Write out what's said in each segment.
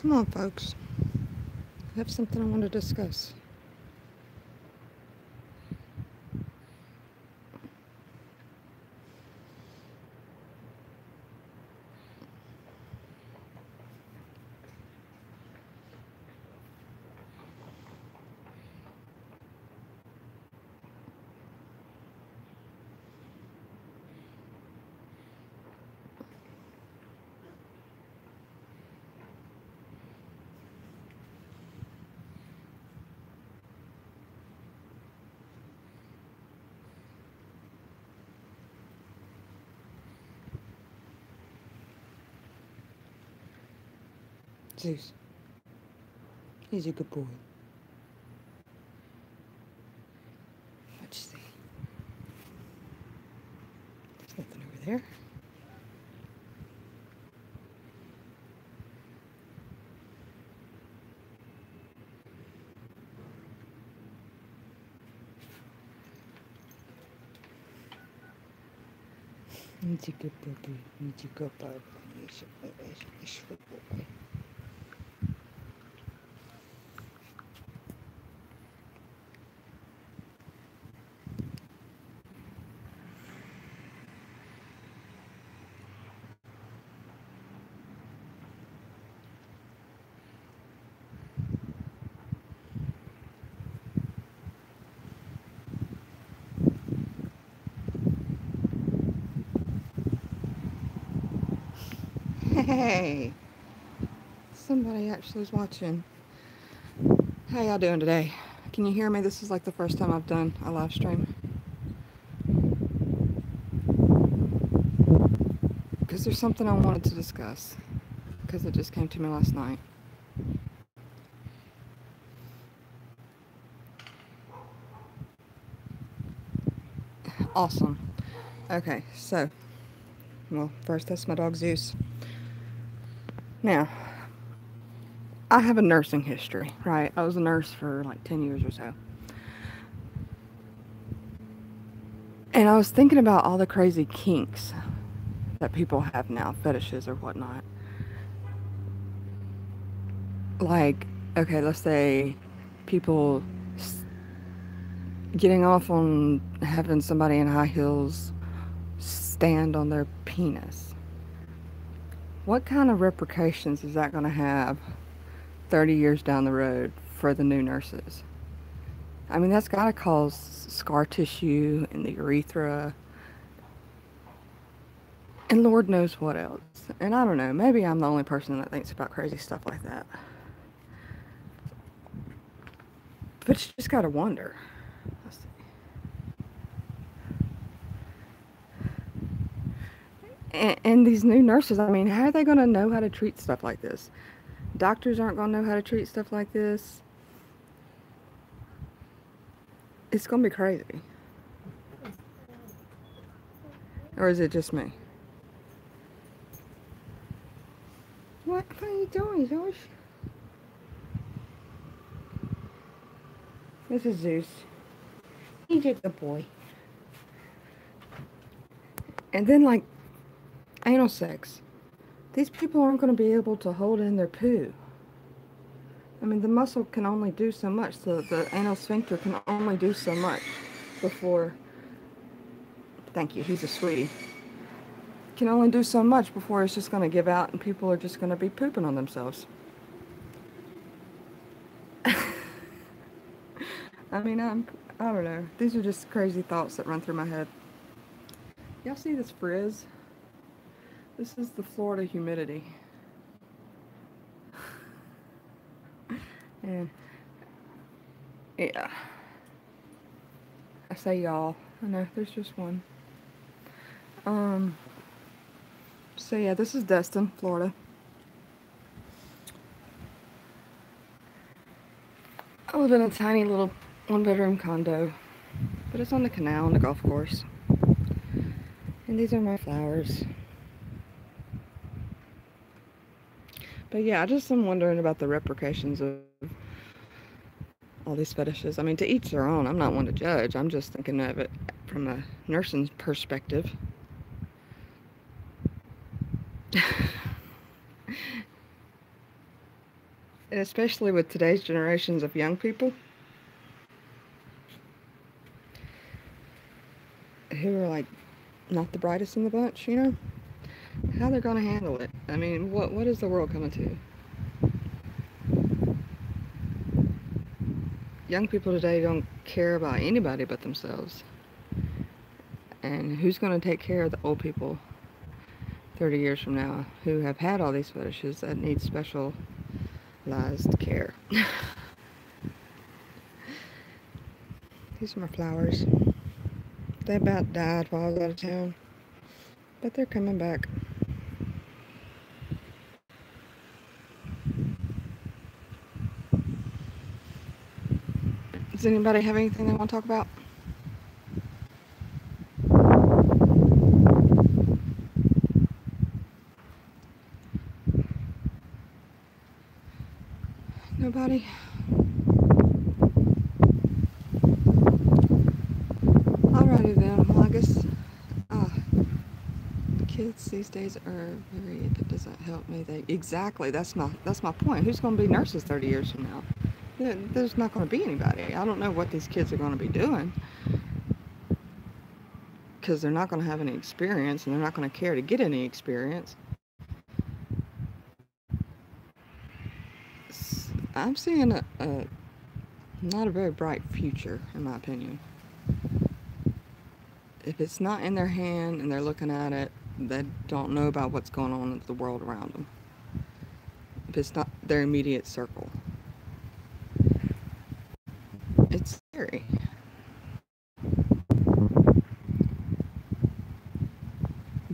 Come on, folks. I have something I want to discuss. Zeus, he's a good boy. Let's see. There's nothing over there. He's a good puppy. He's a good puppy. He's a good boy. Hey, somebody actually is watching. How y'all doing today? Can you hear me? This is like the first time I've done a live stream. Because there's something I wanted to discuss. Because it just came to me last night. Awesome. Okay, so, well, first that's my dog Zeus. Now, I have a nursing history, right? I was a nurse for like 10 years or so. And I was thinking about all the crazy kinks that people have now, fetishes or whatnot. Like, okay, let's say people getting off on having somebody in high heels stand on their penis. What kind of repercussions is that going to have 30 years down the road for the new nurses? I mean, that's got to cause scar tissue in the urethra. And Lord knows what else. And I don't know, maybe I'm the only person that thinks about crazy stuff like that. But you just gotta wonder. Let's see. And these new nurses, I mean, how are they gonna know how to treat stuff like this? Doctors aren't gonna know how to treat stuff like this. It's gonna be crazy. Or is it just me? What are you doing, Josh? This is Zeus. He's a good boy. And then, like, anal sex. These people aren't going to be able to hold in their poo. I mean, the muscle can only do so much. The anal sphincter can only do so much before... Thank you, he's a sweetie. Can only do so much before it's just going to give out and people are just going to be pooping on themselves. I mean, I don't know. These are just crazy thoughts that run through my head. Y'all see this frizz? This is the Florida humidity. And yeah, I say y'all. I know there's just one. So yeah, this is Destin, Florida. I live in a tiny little one-bedroom condo, but it's on the canal and the golf course. And these are my flowers. But yeah, I just am wondering about the repercussions of all these fetishes. I mean, to each their own. I'm not one to judge. I'm just thinking of it from a nursing perspective. And especially with today's generations of young people who are like not the brightest in the bunch, you know, how they're going to handle it. I mean, what is the world coming to? Young people today don't care about anybody but themselves. And who's going to take care of the old people 30 years from now who have had all these fetishes that need specialized care? These are my flowers. They about died while I was out of town, but they're coming back. Does anybody have anything they want to talk about? Nobody? Alrighty then. Well, I guess kids these days are very. If it doesn't help me, they exactly. That's my point. Who's going to be nurses 30 years from now? There's not going to be anybody. I don't know what these kids are going to be doing because they're not going to have any experience and they're not going to care to get any experience. I'm seeing a not a very bright future, in my opinion. If it's not in their hand and they're looking at it, they don't know about what's going on in the world around them. If it's not their immediate circle, it's scary.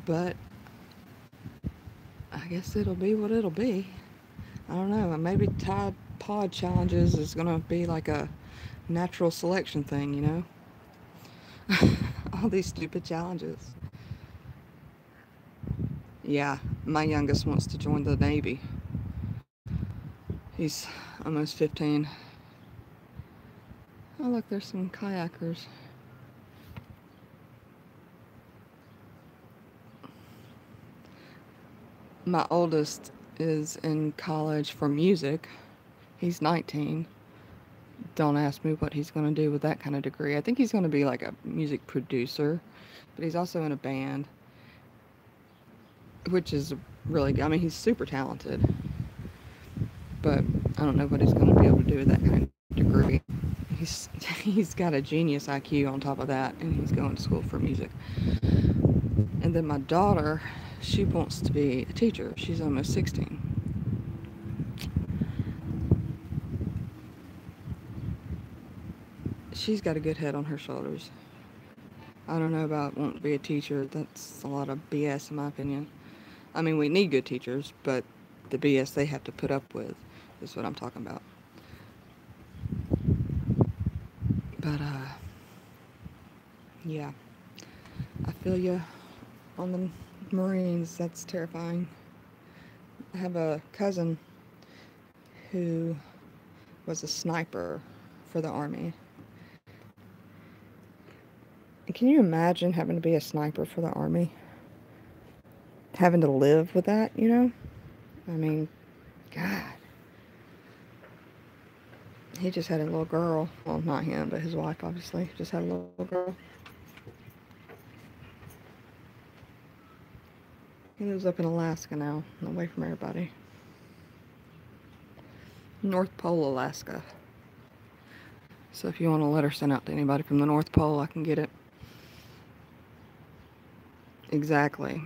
But I guess it'll be what it'll be. I don't know. Maybe Tide Pod Challenges is going to be like a natural selection thing, you know? All these stupid challenges. Yeah, my youngest wants to join the Navy. He's almost 15. Oh, look, there's some kayakers. My oldest is in college for music. He's 19. Don't ask me what he's going to do with that kind of degree. I think he's going to be like a music producer, but he's also in a band, which is really good. I mean, he's super talented, but I don't know what he's going to be able to do with that kind of degree. He's got a genius IQ on top of that, and he's going to school for music. And then my daughter, she wants to be a teacher. She's almost 16. She's got a good head on her shoulders. I don't know about wanting to be a teacher. That's a lot of BS in my opinion. I mean, we need good teachers, but the BS they have to put up with is what I'm talking about. But, yeah. I feel you on the Marines. That's terrifying. I have a cousin who was a sniper for the Army. And can you imagine having to be a sniper for the Army? Having to live with that, you know? I mean, God. He just had a little girl. Well, not him, but his wife, obviously. Just had a little girl. He lives up in Alaska now, away from everybody. North Pole, Alaska. So if you want a letter sent out to anybody from the North Pole, I can get it. Exactly.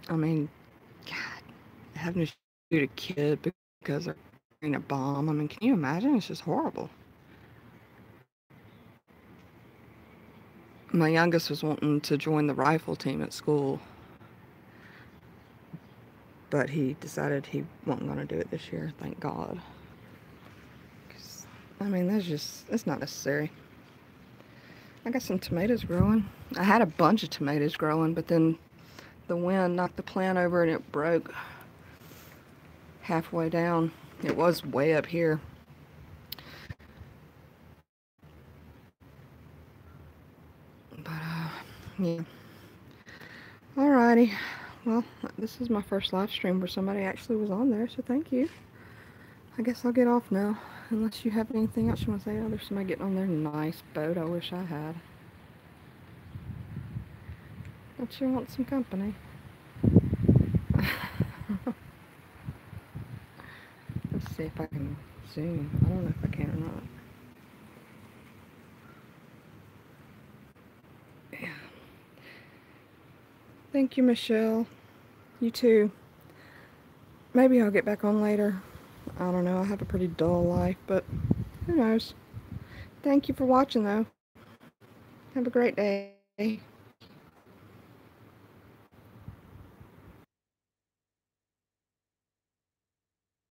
I mean, God, having to shoot a kid because they're carrying a bomb. I mean, can you imagine? It's just horrible. My youngest was wanting to join the rifle team at school, but he decided he wasn't going to do it this year, thank God. 'Cause, I mean, it's not necessary. I got some tomatoes growing. I had a bunch of tomatoes growing, but then the wind knocked the plant over and it broke halfway down. It was way up here. But, yeah. Alrighty. Well, this is my first live stream where somebody actually was on there, so thank you. I guess I'll get off now, unless you have anything else you want to say. Oh, there's somebody getting on their nice boat I wish I had. Don't you want some company? Let's see if I can zoom. I don't know if I can or not. Yeah. Thank you, Michelle. You too. Maybe I'll get back on later. I don't know. I have a pretty dull life, but who knows? Thank you for watching, though. Have a great day.